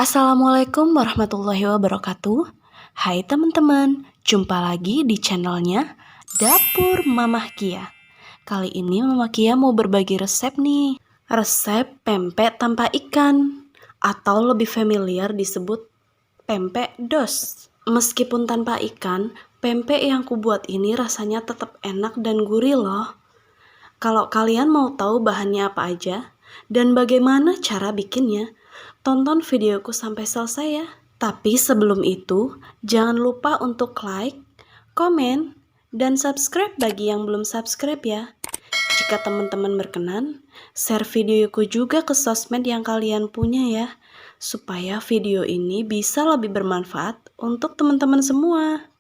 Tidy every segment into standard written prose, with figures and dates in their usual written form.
Assalamualaikum warahmatullahi wabarakatuh. Hai teman-teman, jumpa lagi di channelnya Dapur Mamah Kia. Kali ini Mamah Kia mau berbagi resep nih. Resep pempek tanpa ikan, atau lebih familiar disebut pempek dos. Meskipun tanpa ikan, pempek yang kubuat ini rasanya tetap enak dan gurih loh. Kalau kalian mau tahu bahannya apa aja dan bagaimana cara bikinnya, tonton videoku sampai selesai ya. Tapi sebelum itu, jangan lupa untuk like, komen, dan subscribe bagi yang belum subscribe ya. Jika teman-teman berkenan, share videoku juga ke sosmed yang kalian punya ya, supaya video ini bisa lebih bermanfaat untuk teman-teman semua.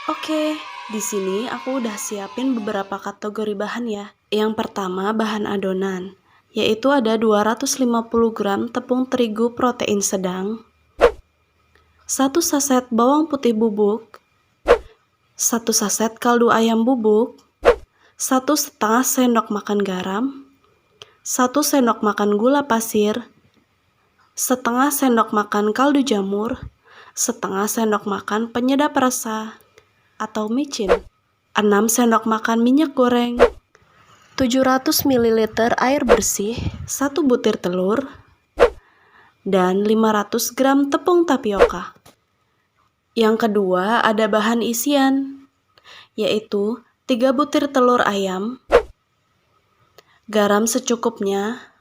Oke, di sini aku udah siapin beberapa kategori bahan ya. Yang pertama bahan adonan, yaitu ada 250 gram tepung terigu protein sedang, 1 saset bawang putih bubuk, 1 saset kaldu ayam bubuk, 1,5 sendok makan garam, 1 sendok makan gula pasir, setengah sendok makan kaldu jamur, setengah sendok makan penyedap rasa atau micin, 6 sendok makan minyak goreng, 700 ml air bersih, 1 butir telur, dan 500 gram tepung tapioka. Yang kedua ada bahan isian, yaitu 3 butir telur ayam, garam secukupnya,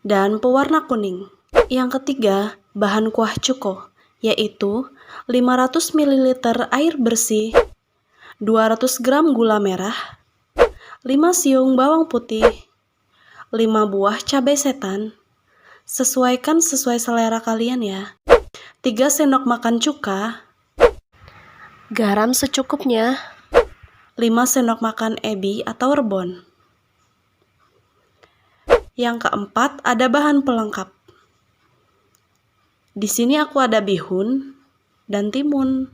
dan pewarna kuning. Yang ketiga bahan kuah cuko, yaitu 500 ml air bersih, 200 gram gula merah, 5 siung bawang putih, 5 buah cabai setan, sesuaikan sesuai selera kalian ya, 3 sendok makan cuka, garam secukupnya, 5 sendok makan ebi atau rebon. Yang keempat ada bahan pelengkap. Di sini aku ada bihun dan timun.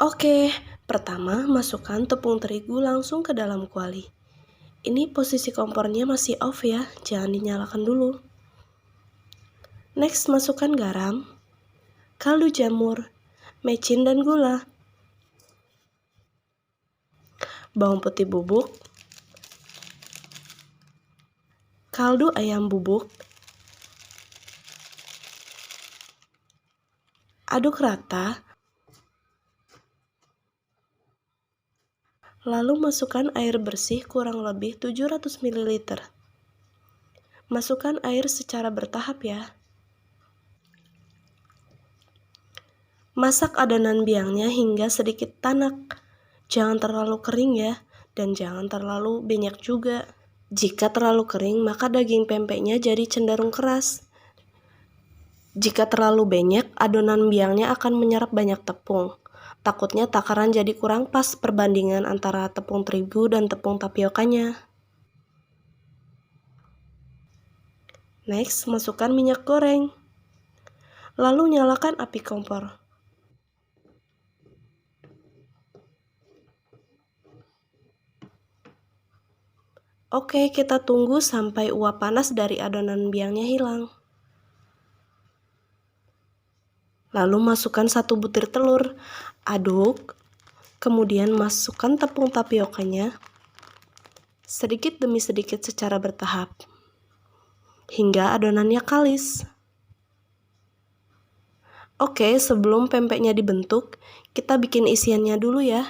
Oke, pertama masukkan tepung terigu langsung ke dalam kuali. Ini posisi kompornya masih off ya, jangan dinyalakan dulu. Next masukkan garam, kaldu jamur, micin dan gula, bawang putih bubuk, kaldu ayam bubuk, aduk rata, lalu masukkan air bersih kurang lebih 700 ml. Masukkan air secara bertahap ya. Masak adonan biangnya hingga sedikit tanak. Jangan terlalu kering ya, dan jangan terlalu banyak juga. Jika terlalu kering, maka daging pempeknya jadi cenderung keras. Jika terlalu banyak, adonan biangnya akan menyerap banyak tepung. Takutnya takaran jadi kurang pas perbandingan antara tepung terigu dan tepung tapiokanya. Next, masukkan minyak goreng. Lalu nyalakan api kompor. Oke, kita tunggu sampai uap panas dari adonan biangnya hilang. Lalu masukkan 1 butir telur, aduk, kemudian masukkan tepung tapiokanya sedikit demi sedikit secara bertahap hingga adonannya kalis. Oke, sebelum pempeknya dibentuk, kita bikin isiannya dulu ya.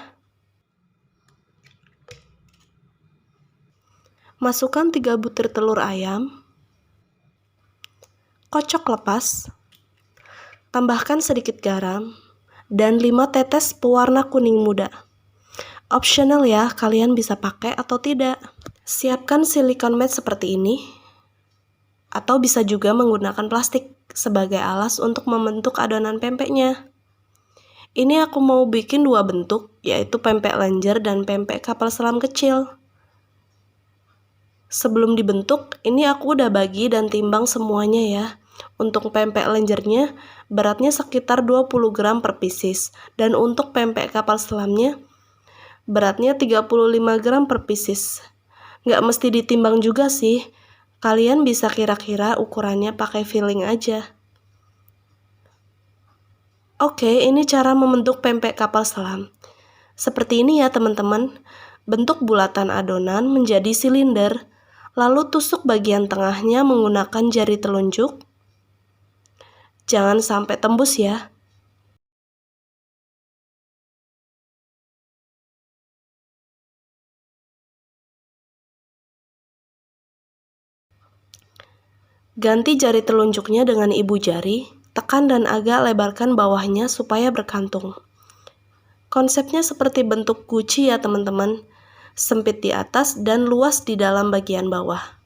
Masukkan 3 butir telur ayam, kocok lepas, tambahkan sedikit garam, dan 5 tetes pewarna kuning muda. Optional ya, kalian bisa pakai atau tidak. Siapkan silikon mat seperti ini, atau bisa juga menggunakan plastik sebagai alas untuk membentuk adonan pempeknya. Ini aku mau bikin 2 bentuk, yaitu pempek lenjer dan pempek kapal selam kecil. Sebelum dibentuk, ini aku udah bagi dan timbang semuanya ya. Untuk pempek lenjernya, beratnya sekitar 20 gram per pieces. Dan untuk pempek kapal selamnya, beratnya 35 gram per pieces. Nggak mesti ditimbang juga sih, Kalian bisa kira-kira ukurannya pakai feeling aja. Oke, ini cara membentuk pempek kapal selam. Seperti ini ya teman-teman. Bentuk bulatan adonan menjadi silinder, lalu tusuk bagian tengahnya menggunakan jari telunjuk. Jangan sampai tembus ya. Ganti jari telunjuknya dengan ibu jari, tekan dan agak lebarkan bawahnya supaya berkantung. Konsepnya seperti bentuk guci ya teman-teman, sempit di atas dan luas di dalam bagian bawah.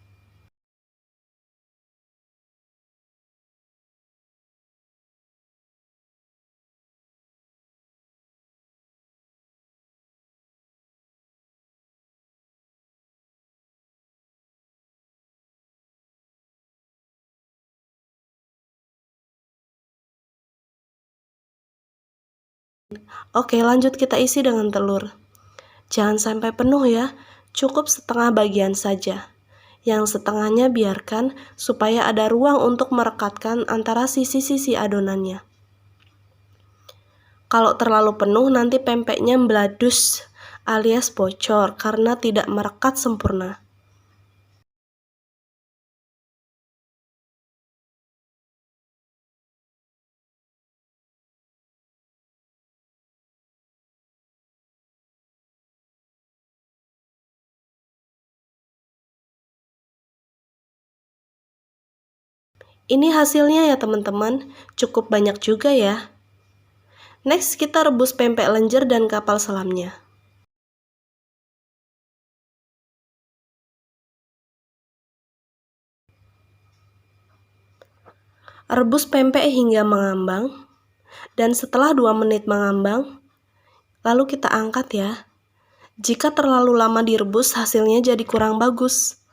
Oke, lanjut kita isi dengan telur. Jangan sampai penuh ya, cukup setengah bagian saja. Yang setengahnya biarkan supaya ada ruang untuk merekatkan antara sisi-sisi adonannya. Kalau terlalu penuh nanti pempeknya meladus alias bocor karena tidak merekat sempurna. Ini hasilnya ya teman-teman, cukup banyak juga ya. Next kita rebus pempek lenjer dan kapal selamnya. Rebus pempek hingga mengambang, dan setelah 2 menit mengambang, lalu kita angkat ya. Jika terlalu lama direbus hasilnya jadi kurang bagus,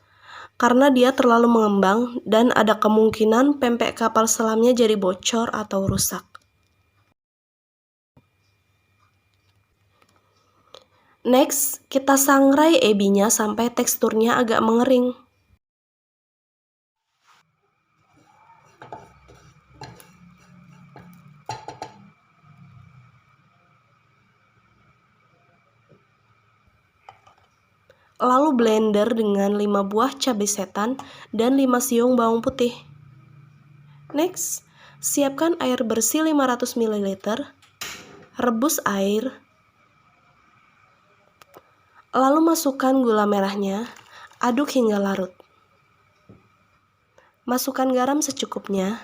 karena dia terlalu mengembang dan ada kemungkinan pempek kapal selamnya jadi bocor atau rusak. Next, kita sangrai ebinya sampai teksturnya agak mengering. Lalu blender dengan 5 buah cabai setan dan 5 siung bawang putih. Next, siapkan air bersih 500 ml. Rebus air. Lalu masukkan gula merahnya, aduk hingga larut. Masukkan garam secukupnya.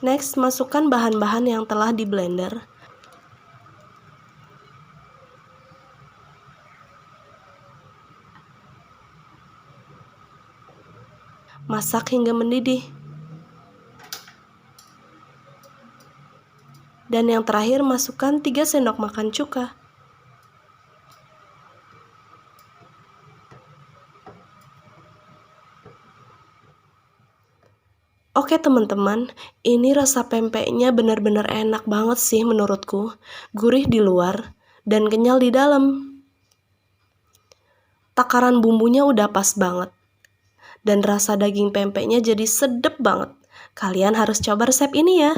Next, masukkan bahan-bahan yang telah di blender. Masak hingga mendidih. Dan yang terakhir masukkan 3 sendok makan cuka. Oke teman-teman, ini rasa pempeknya benar-benar enak banget sih menurutku. Gurih di luar dan kenyal di dalam. Takaran bumbunya udah pas banget. Dan rasa daging pempeknya jadi sedep banget. Kalian harus coba resep ini ya.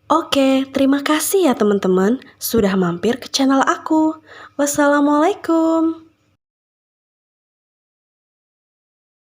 Oke, terima kasih ya teman-teman sudah mampir ke channel aku. Wassalamualaikum.